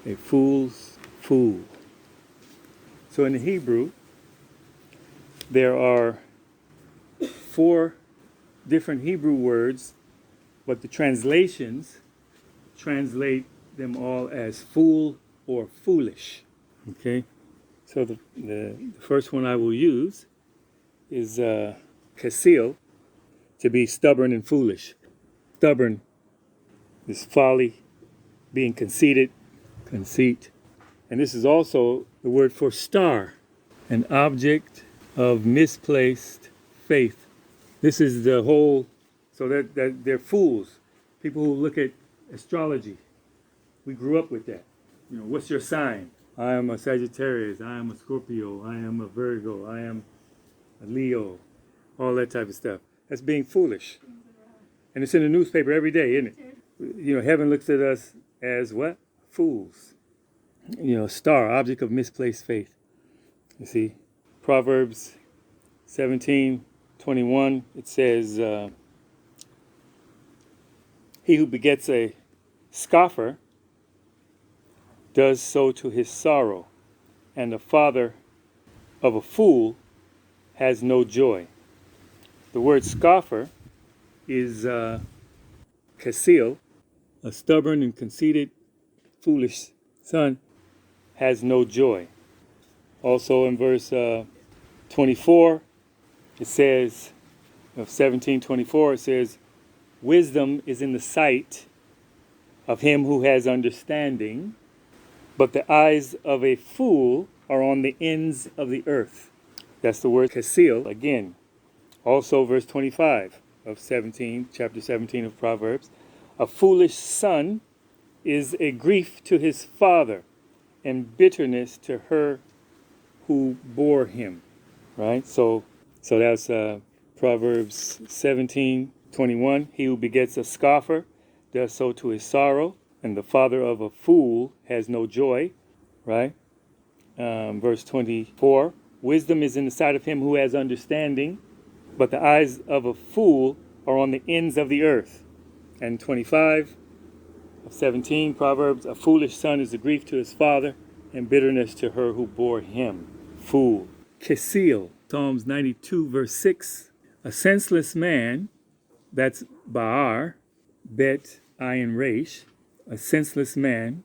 A fool's fool. So in the Hebrew, there are 4 different Hebrew words, but the translations translate them all as fool or foolish. Okay? So the first one I will use is kasil, to be stubborn and foolish. Stubborn is folly, being conceited, conceit. And this is also the word for star, an object of misplaced faith. This is the whole, so that they're fools. People who look at astrology. We grew up with that. What's your sign? I am a Sagittarius, I am a Scorpio, I am a Virgo, I am a Leo, all that type of stuff. That's being foolish. And it's in the newspaper every day, isn't it? Heaven looks at us as what? Fools. Star, object of misplaced faith. You see, Proverbs 17:21, it says, he who begets a scoffer does so to his sorrow, and the father of a fool has no joy. The word scoffer is kasil, a stubborn and conceited, foolish son, has no joy. Also in verse 24, it says, of 17:24, it says, wisdom is in the sight of him who has understanding, but the eyes of a fool are on the ends of the earth. That's the word kasil again. Also verse 25 of chapter 17 of Proverbs. A foolish son is a grief to his father, and bitterness to her who bore him. Right? So that's Proverbs 17:21. He who begets a scoffer does so to his sorrow, and the father of a fool has no joy. Right? Verse 24. Wisdom is in the sight of him who has understanding, but the eyes of a fool are on the ends of the earth. And 25 of 17 Proverbs, a foolish son is a grief to his father, and bitterness to her who bore him. Fool. Kasil, Psalms 92 verse 6. A senseless man, that's Ba'ar, Bet, Ayin Resh, a senseless man,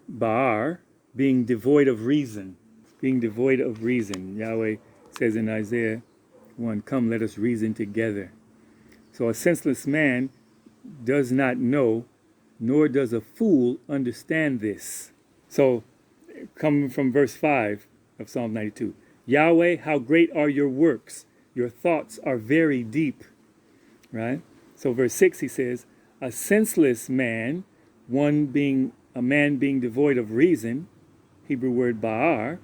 Ba'ar, being devoid of reason. Being devoid of reason. Yahweh says in Isaiah 1, come, let us reason together. So a senseless man does not know, nor does a fool understand this. So, coming from verse 5 of Psalm 92, Yahweh, how great are your works. Your thoughts are very deep. Right? So verse 6, he says, a senseless man, a man being devoid of reason, Hebrew word ba'ar,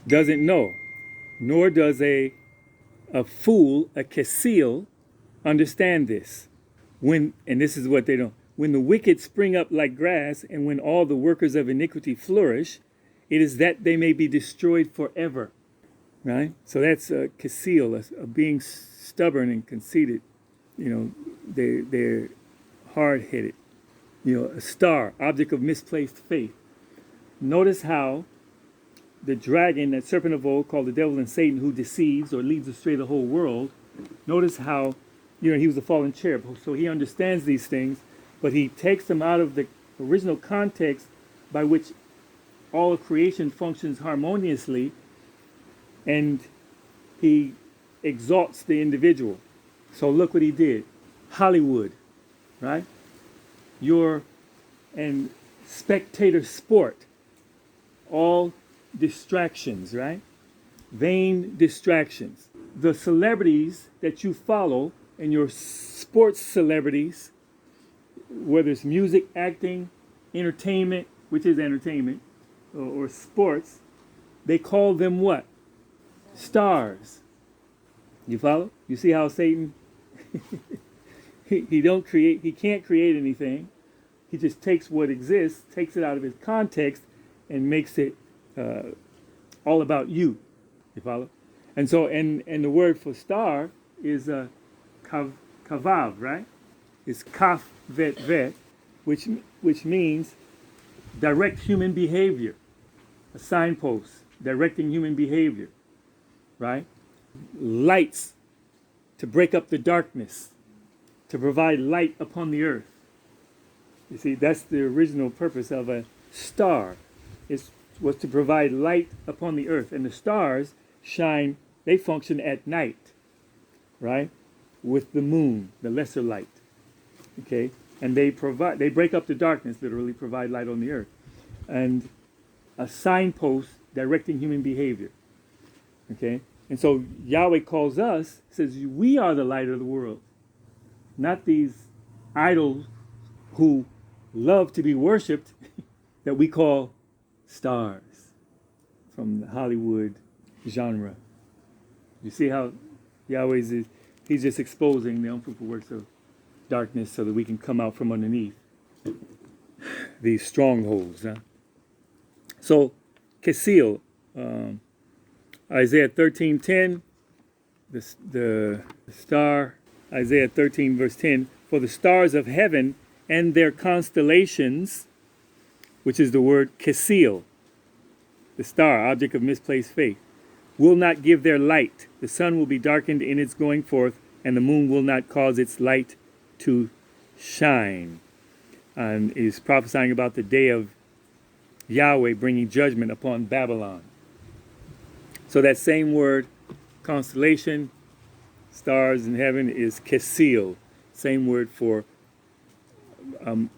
doesn't know, nor does a fool, a kasil, understand this. And this is what they don't. When the wicked spring up like grass, and when all the workers of iniquity flourish, it is that they may be destroyed forever. Right? So that's a kasil, a being stubborn and conceited. They're hard-headed. A star, object of misplaced faith. Notice how the dragon, that serpent of old, called the devil and Satan, who deceives or leads astray the whole world, notice how, he was a fallen cherub, so he understands these things, but he takes them out of the original context by which all of creation functions harmoniously, and he exalts the individual. So look what he did. Hollywood, right? And spectator sport, all distractions, right? Vain distractions. The celebrities that you follow and your sports celebrities, whether it's music, acting, entertainment, which is entertainment, or sports, they call them what? Stars. You follow? You see how Satan, he can't create anything. He just takes what exists, takes it out of his context, and makes it all about you. You follow? And so, and the word for star is kavav, right? It's kaf vet vet, which means direct human behavior, a signpost directing human behavior, right? Lights to break up the darkness, to provide light upon the earth. You see, that's the original purpose of a star. Was to provide light upon the earth. And the stars shine, they function at night, right? With the moon, the lesser light. Okay? And they break up the darkness, literally provide light on the earth. And a signpost directing human behavior. Okay? And so Yahweh calls us, says, we are the light of the world. Not these idols who love to be worshipped that we call stars from the Hollywood genre. You see how Yahweh he's just exposing the unfruitful works of darkness so that we can come out from underneath these strongholds. Huh? So, Kesil, Isaiah 13:10, the star, Isaiah 13 verse 10, for the stars of heaven and their constellations, which is the word Kesil, the star, object of misplaced faith, will not give their light. The sun will be darkened in its going forth, and the moon will not cause its light to shine. And is prophesying about the day of Yahweh bringing judgment upon Babylon. So that same word, constellation, stars in heaven, is Kesil. Same word for an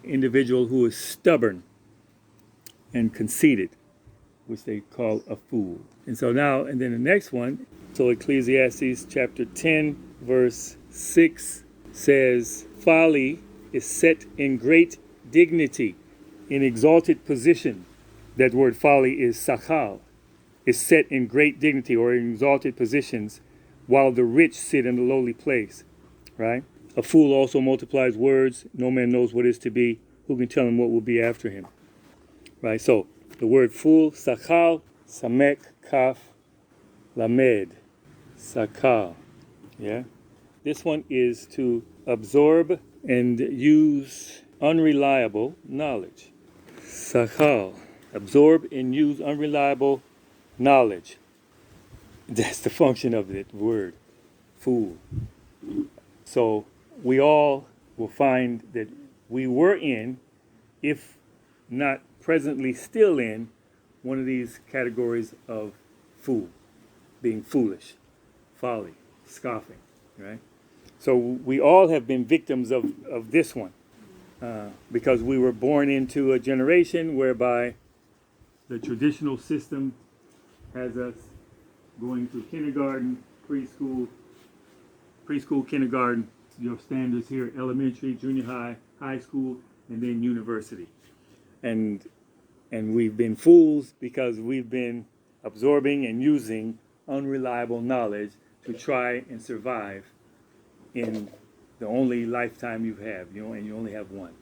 individual who is stubborn and conceited, which they call a fool. And so now, and then the next one, so Ecclesiastes chapter 10, verse 6 says, folly is set in great dignity, in exalted position. That word folly is sachal, is set in great dignity or in exalted positions, while the rich sit in a lowly place, right? A fool also multiplies words. No man knows what is to be. Who can tell him what will be after him? Right? So, the word fool, sachal, samek, kaf, lamed, sakal. Yeah? This one is to absorb and use unreliable knowledge. Sachal. Absorb and use unreliable knowledge. That's the function of that word, fool. So we all will find that we were in, if not presently still in, one of these categories of fool, being foolish, folly, scoffing, right? So we all have been victims of this one because we were born into a generation whereby the traditional system has us going through kindergarten, preschool, kindergarten, your standards here, elementary, junior high, high school, and then university. And we've been fools because we've been absorbing and using unreliable knowledge to try and survive in the only lifetime you have, and you only have one.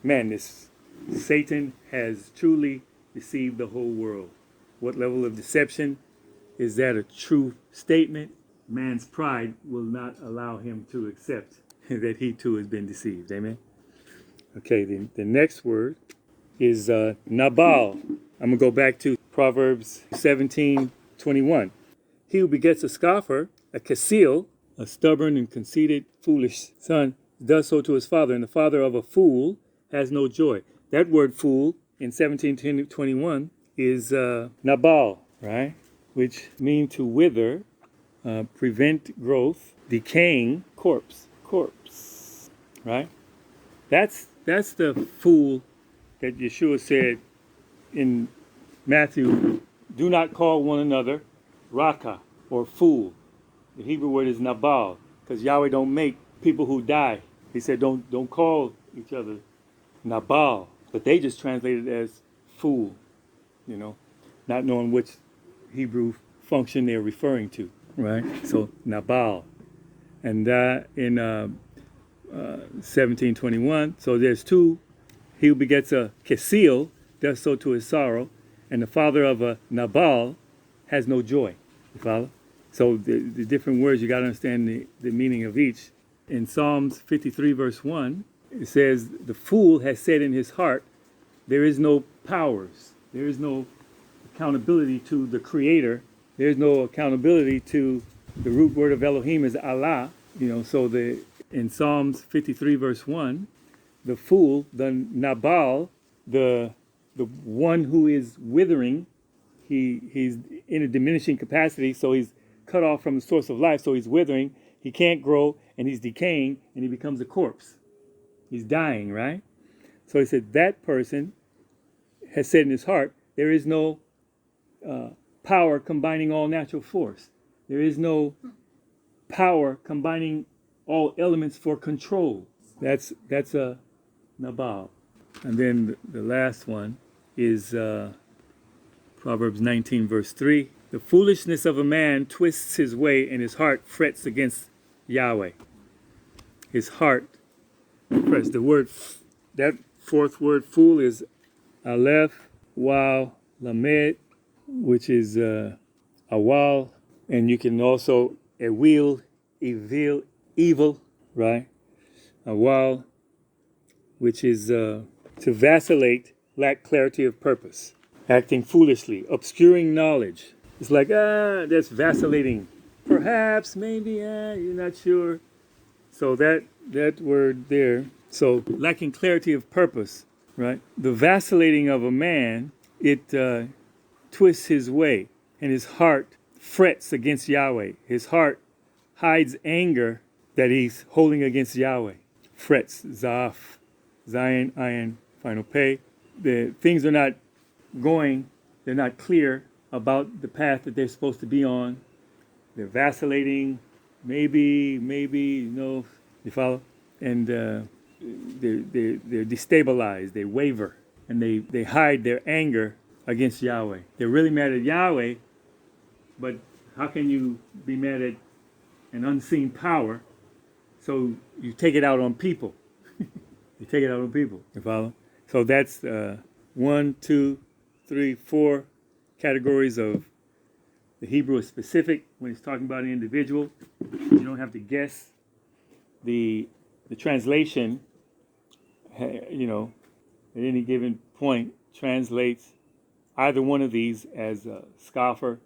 Man, this Satan has truly deceived the whole world. What level of deception? Is that a true statement? Man's pride will not allow him to accept that he too has been deceived. Amen? Okay, the next word is Nabal. I'm going to go back to Proverbs 17:21. He who begets a scoffer, a Kesil, a stubborn and conceited, foolish son, does so to his father, and the father of a fool has no joy. That word fool in 17:21 is Nabal, right? Which mean to wither, prevent growth, decaying corpse, right? That's the fool that Yeshua said in Matthew, do not call one another raka or fool. The Hebrew word is Nabal, because Yahweh don't make people who die. He said don't call each other Nabal, but they just translated it as fool, not knowing which Hebrew function they're referring to, right? So Nabal, and in 17:21. So there's two. He who begets a Kesil does so to his sorrow, and the father of a Nabal has no joy. You follow? So the different words, you got to understand the meaning of each. In Psalms 53 verse 1, it says, the fool has said in his heart, there is no powers. There is no accountability to the creator. There's no accountability to the root word of Elohim is Allah. So in Psalms 53 verse 1, the fool, the Nabal, the one who is withering, he's in a diminishing capacity, so he's cut off from the source of life, so he's withering, he can't grow, and he's decaying, and he becomes a corpse. He's dying, right? So he said that person has said in his heart, there is no power combining all natural force. There is no power combining all elements for control. That's a Nabal. And then the last one is Proverbs 19 verse 3. The foolishness of a man twists his way, and his heart frets against Yahweh. His heart frets. That fourth word, fool, is Aleph, Waw, Lamed, which is Awal, and you can also Ewil, evil, right? Awal, which is to vacillate, lack clarity of purpose, acting foolishly, obscuring knowledge. It's like, that's vacillating. Perhaps, maybe, you're not sure. So that word there, so lacking clarity of purpose, right? The vacillating of a man, it twists his way, and his heart frets against Yahweh. His heart hides anger that he's holding against Yahweh. Frets, Zaf, Zion, Ayin, final pay. The things are not going, they're not clear about the path that they're supposed to be on. They're vacillating, maybe, you follow? And they're destabilized, they waver, and they hide their anger against Yahweh. They're really mad at Yahweh, but how can you be mad at an unseen power? So you take it out on people. You take it out on people, you follow? So that's 1, 2, 3, 4 categories of the Hebrew is specific when it's talking about an individual. You don't have to guess. The translation, at any given point, translates either one of these as a scoffer,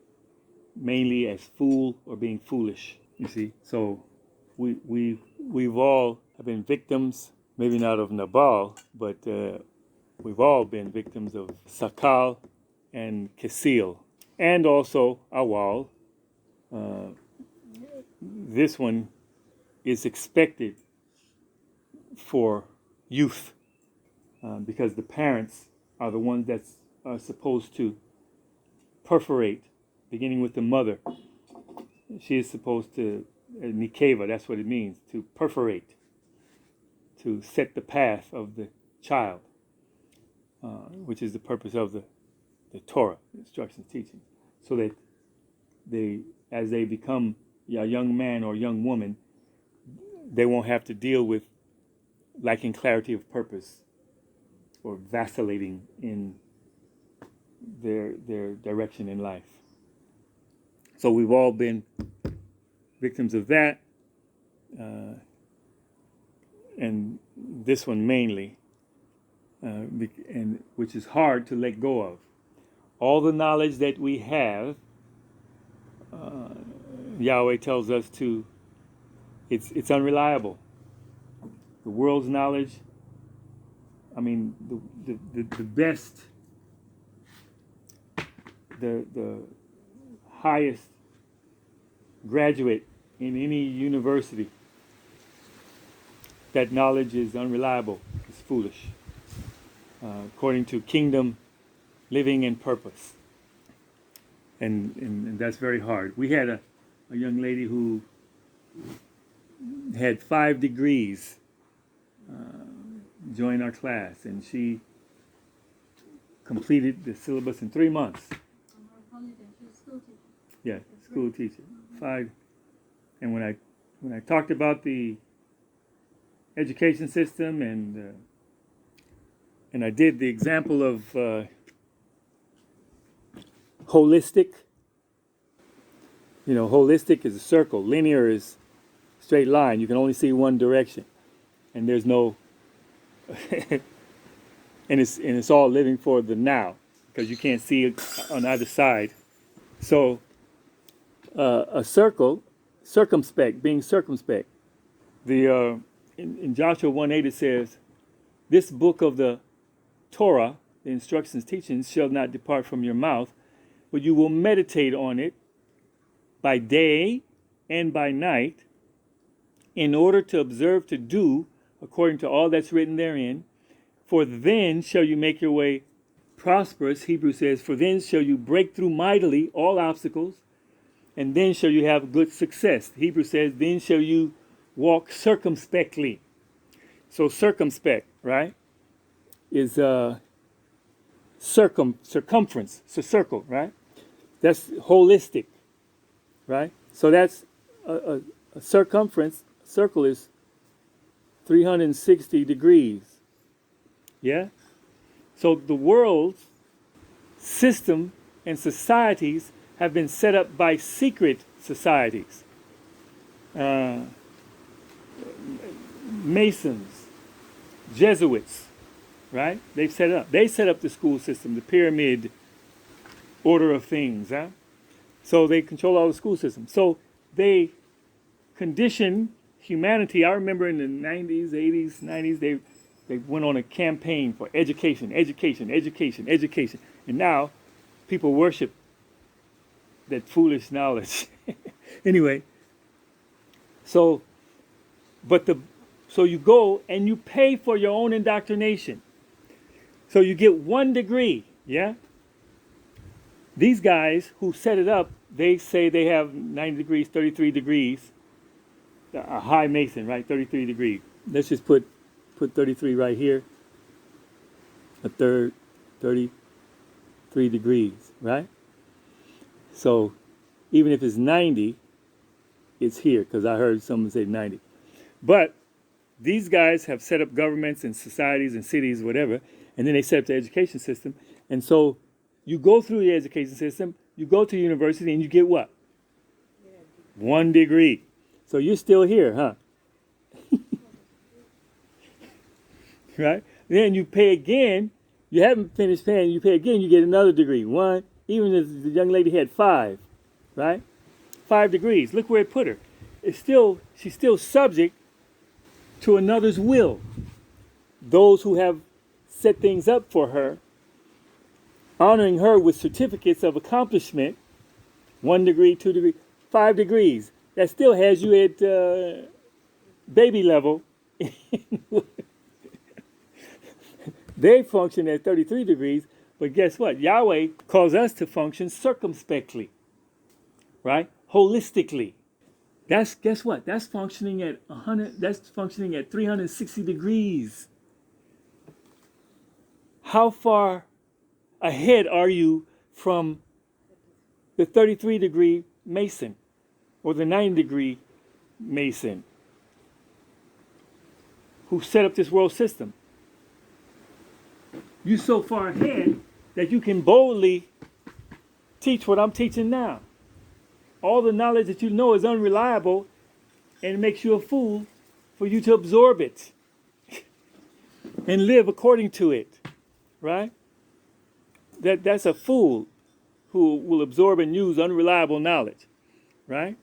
mainly as fool or being foolish. You see, so we've all been victims, maybe not of Nabal, but we've all been victims of Sakal and Kesil, and also Awal. This one is expected for youth because the parents are the ones that are supposed to perforate, beginning with the mother. She is supposed to, Nikeva, that's what it means, to perforate, to set the path of the child, which is the purpose of the Torah, instructions, teachings, so that as they become a young man or young woman, they won't have to deal with lacking clarity of purpose or vacillating in their direction in life. So we've all been victims of that, and this one mainly, and which is hard to let go of. All the knowledge that we have, Yahweh tells us it's unreliable. The world's knowledge, the best, the highest graduate in any university, that knowledge is unreliable, it's foolish, according to kingdom living and purpose. And that's very hard. We had a young lady who had 5 degrees join our class, and she completed the syllabus in 3 months. Yeah, school teacher. 5. And when I talked about the education system and I did the example of holistic. Holistic is a circle. Linear is straight line. You can only see one direction, and there's no and it's all living for the now, because you can't see it on either side. So a circle, circumspect, being circumspect. The in Joshua 1:8 it says, "This book of the Torah, the instructions, teachings, shall not depart from your mouth, but you will meditate on it by day and by night, in order to observe to do according to all that's written therein. For then shall you make your way prosperous." Hebrew says, "For then shall you break through mightily all obstacles, and then shall you have good success." Hebrew says, "Then shall you walk circumspectly." So circumspect, right, is circumference. It's a circle, right? That's holistic, right? So that's a circumference. Circle is 360 degrees. Yeah? So the world's system and societies have been set up by secret societies. Masons, Jesuits, right? They set up the school system, the pyramid order of things, huh? So they control all the school system. So they condition humanity. I remember in the 90s, 80s, 90s, they went on a campaign for education. And now people worship that foolish knowledge. Anyway, so you go and you pay for your own indoctrination. So you get 1 degree, yeah? These guys who set it up, they say they have 90 degrees, 33 degrees. A high Mason, right? 33 degrees. Let's just put 33 right here. A third, 33 degrees, right? So even if it's 90, it's here, because I heard someone say 90. But these guys have set up governments and societies and cities, whatever, and then they set up the education system. And so you go through the education system, you go to university, and you get what? 1 degree. So you're still here, huh? Right? Then you pay again. You haven't finished paying. You pay again, you get another degree. 1, even if the young lady had 5, right? 5 degrees. Look where it put her. She's still subject to another's will. Those who have set things up for her, honoring her with certificates of accomplishment, 1 degree, 2 degrees, 5 degrees. That still has you at baby level. They function at 33 degrees, but guess what? Yahweh calls us to function circumspectly, right? Holistically. Guess what? That's functioning at 100. That's functioning at 360 degrees. How far ahead are you from the 33 degree Mason or the 90 degree Mason who set up this world system? You're so far ahead that you can boldly teach what I'm teaching now. All the knowledge that you know is unreliable, and it makes you a fool for you to absorb it and live according to it, right? That's a fool who will absorb and use unreliable knowledge, right?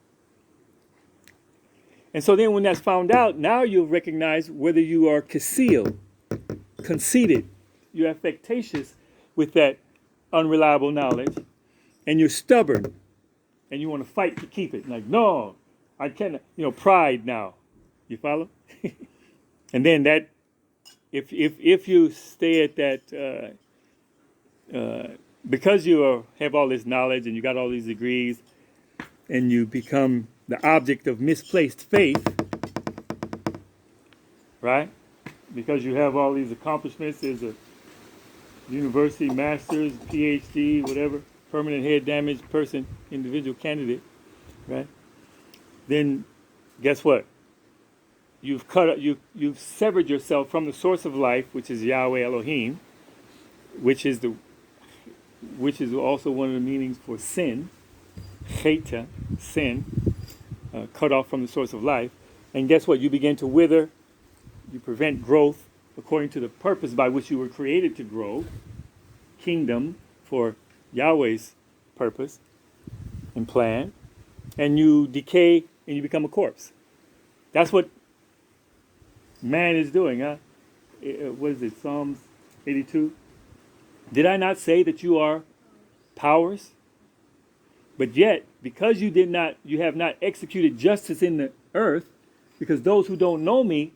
And so then when that's found out, now you'll recognize whether you are conceited, you're affectatious with that unreliable knowledge, and you're stubborn, and you want to fight to keep it. Like, no, I can't, pride now. You follow? And then that, if you stay at that, because you have all this knowledge and you got all these degrees, and you become the object of misplaced faith, right? Because you have all these accomplishments as a university, master's, PhD, whatever, permanent head damage person, individual candidate, right? Then guess what? You've severed yourself from the source of life, which is Yahweh Elohim, which is also one of the meanings for sin, cheta, sin, cut off from the source of life. And guess what? You begin to wither. You prevent growth. according to the purpose by which you were created to grow, kingdom for Yahweh's purpose and plan, and you decay and you become a corpse. That's what man is doing, huh? What is it, Psalms 82? Did I not say that you are powers? But yet, because you have not executed justice in the earth, because those who don't know me,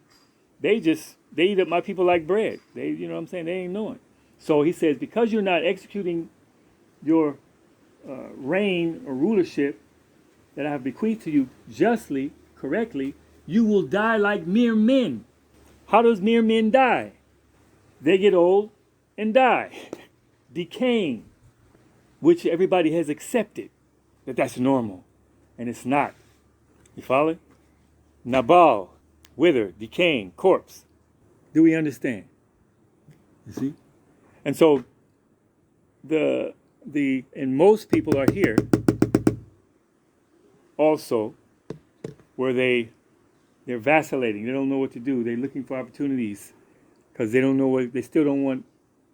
they eat up my people like bread. You know what I'm saying? They ain't knowing. So he says, because you're not executing your reign or rulership that I have bequeathed to you justly, correctly, you will die like mere men. How does mere men die? They get old and die, decaying, which everybody has accepted that that's normal, and it's not. You follow? Nabal, wither, decaying, corpse. Do we understand? You see? And so and most people are here also where they're vacillating. They don't know what to do. They're looking for opportunities because they still don't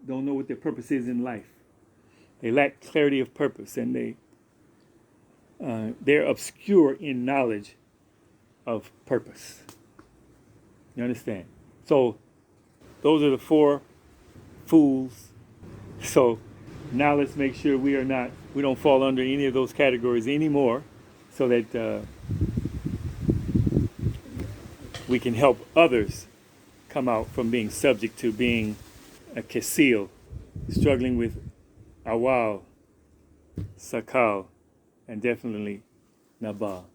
know what their purpose is in life. They lack clarity of purpose, and they're obscure in knowledge of purpose. You understand? So those are the four fools. So now let's make sure we don't fall under any of those categories anymore, so that we can help others come out from being subject to being a kesil, struggling with awal, sakal, and definitely nabal.